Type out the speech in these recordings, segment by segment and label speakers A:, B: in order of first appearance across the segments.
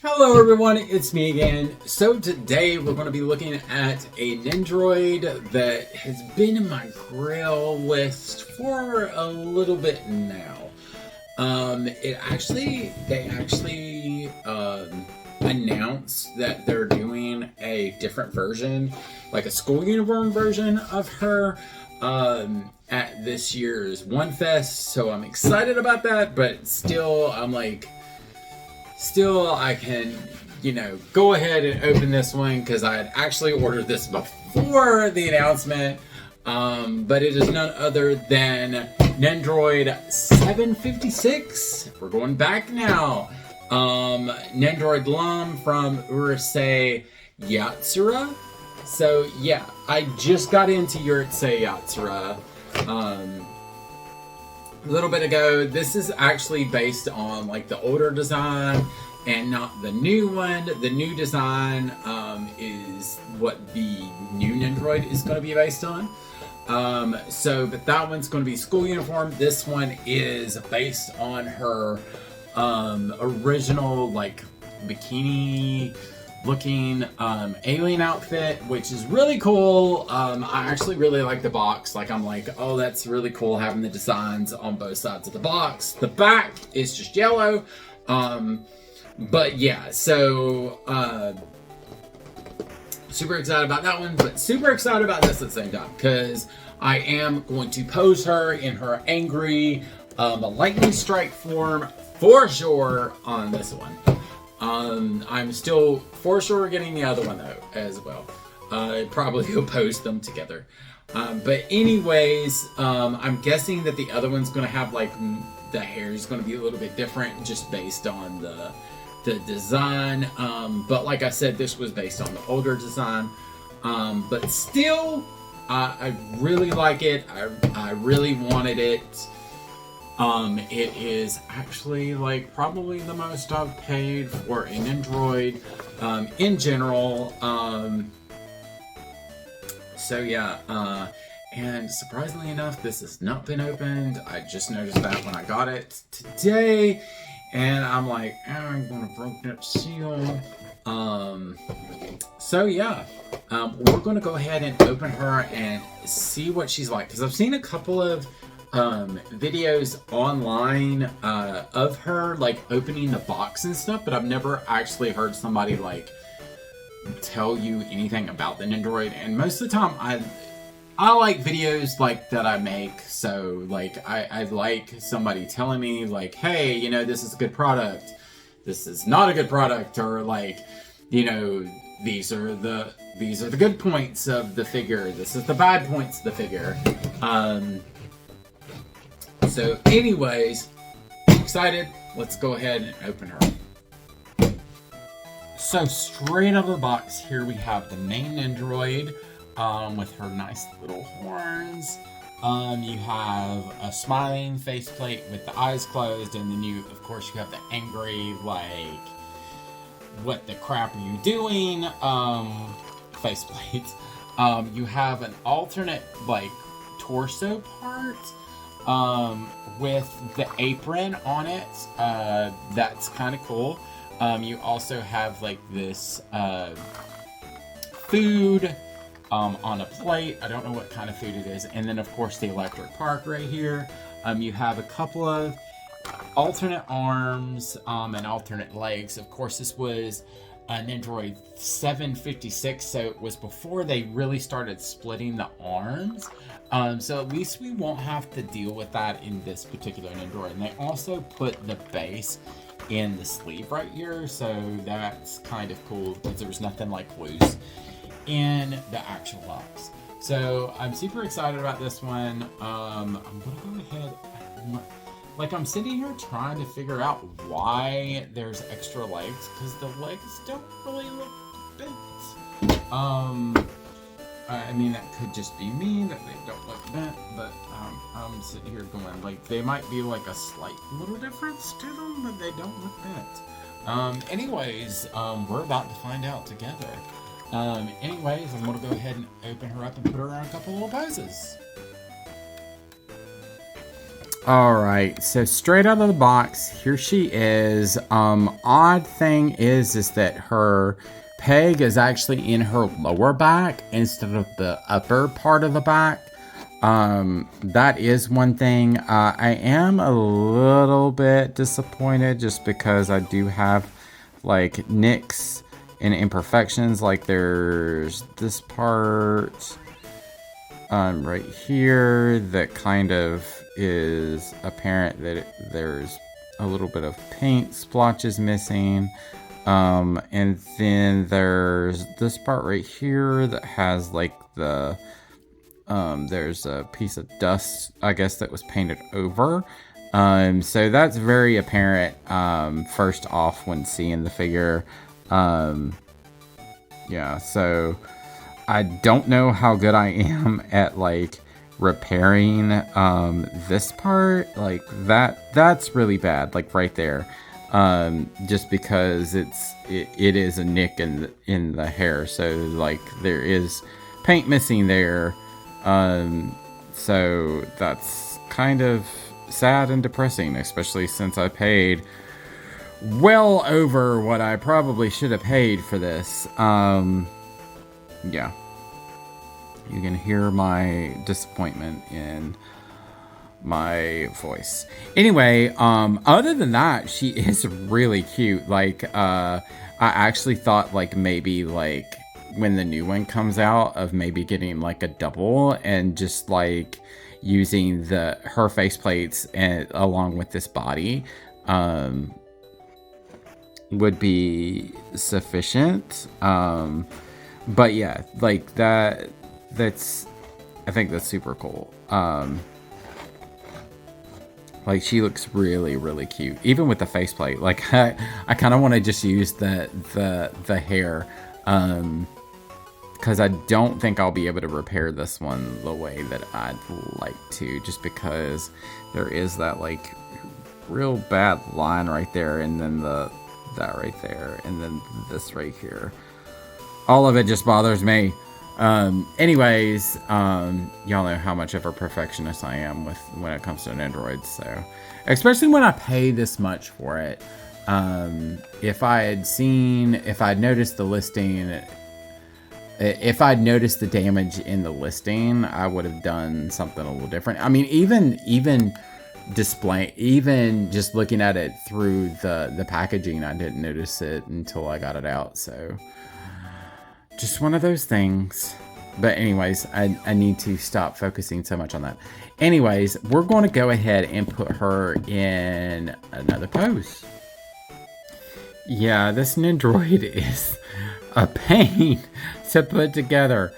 A: Hello everyone, it's me again. So today we're going to be looking at a Nendoroid that has been in my grail list for a little bit now. They actually announced that they're doing a different version, like a school uniform version of her, at this year's One Fest. So I'm excited about that, but still, I can, go ahead and open this one because I had actually ordered this before the announcement. But it is none other than Nendoroid 756. We're going back now. Nendoroid Lum from Urusei Yatsura. So yeah, I just got into Urusei Yatsura a little bit ago. This is actually based on like the older design and not the new one. The new design is what the new Nendoroid is going to be based on. But that one's going to be school uniform. This one is based on her original like bikini looking alien outfit, which is really cool. I actually really like the box. I'm like, oh, that's really cool having the designs on both sides of the box. The back is just yellow. But yeah, so super excited about that one, but super excited about this at the same time because I am going to pose her in her angry lightning strike form for sure on this one. I'm still for sure getting the other one though as well. Probably will post them together. But anyways, I'm guessing that the other one's gonna have like the hair is gonna be a little bit different just based on the design. But like I said, this was based on the older design. But still, I really like it. I really wanted it. It is actually like probably the most I've paid for an Nendoroid in general. So yeah, and surprisingly enough, this has not been opened. I just noticed that when I got it today, and I'm like, I'm gonna break that seal. So yeah, we're gonna go ahead and open her and see what she's like, because I've seen a couple of videos online of her like opening the box and stuff, but I've never actually heard somebody like tell you anything about the Nendoroid. And most of the time I like videos like that I make, so like I like somebody telling me like, hey, this is a good product, this is not a good product, or like, these are the good points of the figure, this is the bad points of the figure. So anyways, excited. Let's go ahead and open her. So straight out of the box, here we have the main Nendoroid with her nice little horns. You have a smiling faceplate with the eyes closed, and then of course, you have the angry, like, what the crap are you doing, faceplate. You have an alternate, like, torso part with the apron on it. That's kind of cool. You also have like this food on a plate. I don't know what kind of food it is. And then of course the electric park right here. You have a couple of alternate arms and alternate legs. Of course, this was an Nendoroid 756, so it was before they really started splitting the arms. So at least we won't have to deal with that in this particular Nendoroid. And they also put the base in the sleeve right here, so that's kind of cool because there was nothing like loose in the actual box. So I'm super excited about this one. I'm gonna go ahead. I'm sitting here trying to figure out why there's extra legs, because the legs don't really look bent. I mean, that could just be me, that they don't look bent, but I'm sitting here going, like, they might be like a slight little difference to them, but they don't look bent. Anyways, we're about to find out together. Anyways, I'm gonna go ahead and open her up and put her on a couple little poses. All right, so straight out of the box, here she is. Odd thing is that her peg is actually in her lower back instead of the upper part of the back. That is one thing. I am a little bit disappointed just because I do have like nicks and imperfections. Like there's this part right here that kind of is apparent that there's a little bit of paint splotches missing. And then there's this part right here that has like the there's a piece of dust, I guess, that was painted over. So that's very apparent first off when seeing the figure. Yeah, so I don't know how good I am at like repairing this part. Like that's really bad, like right there. Just because it is a nick in the hair, so like there is paint missing there. So that's kind of sad and depressing, especially since I paid well over what I probably should have paid for this. Yeah. You can hear my disappointment in my voice. Anyway, other than that, she is really cute. Like, I actually thought like maybe like when the new one comes out of maybe getting like a double and just like using her faceplates and along with this body would be sufficient. But yeah, like I think that's super cool. Like she looks really, really cute, even with the faceplate. Like I kind of want to just use the hair, because I don't think I'll be able to repair this one the way that I'd like to, just because there is that like real bad line right there, and then that right there, and then this right here. All of it just bothers me. Anyways, y'all know how much of a perfectionist I am when it comes to Nendoroids, so especially when I pay this much for it. If I'd noticed the listing, if I'd noticed the damage in the listing, I would have done something a little different. I mean, even just looking at it through the packaging, I didn't notice it until I got it out, so just one of those things. But anyways, I need to stop focusing so much on that. Anyways, we're going to go ahead and put her in another pose. Yeah, this Nendoroid is a pain to put together.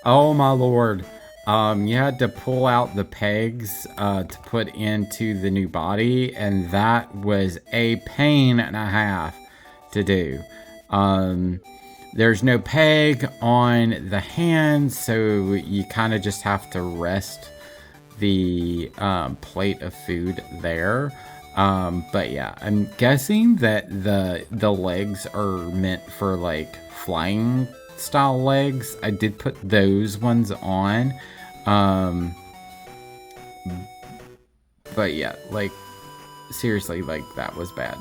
A: Oh my lord. You had to pull out the pegs to put into the new body, and that was a pain and a half to do. There's no peg on the hands, so you kind of just have to rest the plate of food there. But yeah, I'm guessing that the legs are meant for like flying style legs. I did put those ones on. But yeah, like seriously, like that was bad.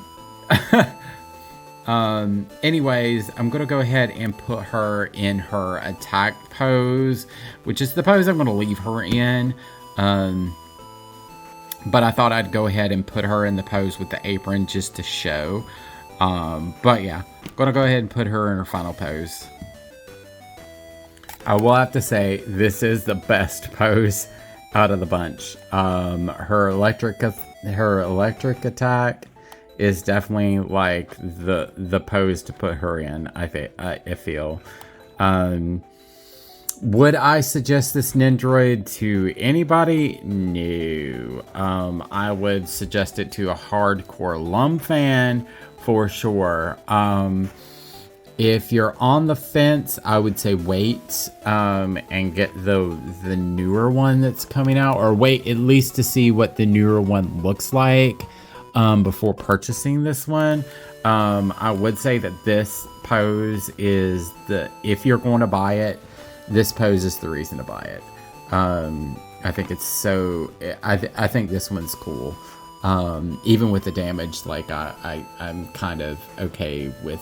A: Anyways, I'm gonna go ahead and put her in her attack pose, which is the pose I'm gonna leave her in. But I thought I'd go ahead and put her in the pose with the apron just to show. But yeah, gonna go ahead and put her in her final pose. I will have to say, this is the best pose out of the bunch. Her electric attack is definitely like the pose to put her in. I feel. Would I suggest this Nendoroid to anybody? No. I would suggest it to a hardcore Lum fan for sure. If you're on the fence, I would say wait and get the newer one that's coming out, or wait at least to see what the newer one looks like before purchasing this one. I would say that this pose is if you're going to buy it, this pose is the reason to buy it. I think it's so. I think this one's cool. Even with the damage, like I'm kind of okay with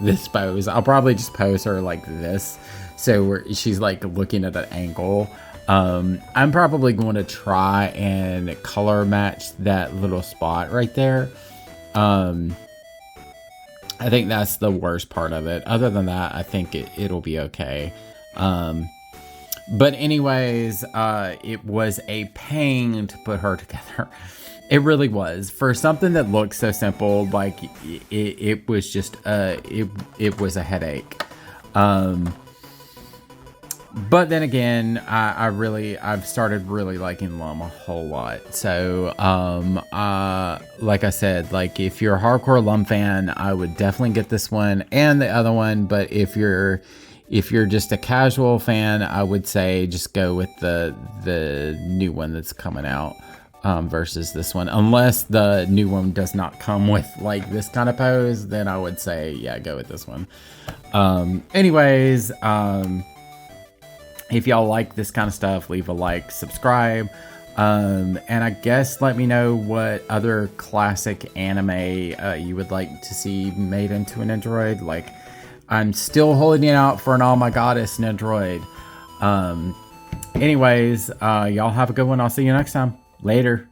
A: this pose. I'll probably just pose her like this, so she's like looking at an angle. I'm probably going to try and color match that little spot right there. I think that's the worst part of it. Other than that, I think it'll be okay. But anyways, it was a pain to put her together. It really was. For something that looked so simple, like it was just it was a headache. But then again, I've started really liking Lum a whole lot. So, like I said, like if you're a hardcore Lum fan, I would definitely get this one and the other one. But if you're just a casual fan, I would say just go with the new one that's coming out versus this one. Unless the new one does not come with like this kind of pose, then I would say yeah, go with this one. Anyways. If y'all like this kind of stuff, leave a like, subscribe, and I guess let me know what other classic anime you would like to see made into an Nendoroid. Like, I'm still holding it out for an All My Goddess Nendoroid. Anyways, y'all have a good one. I'll see you next time. Later.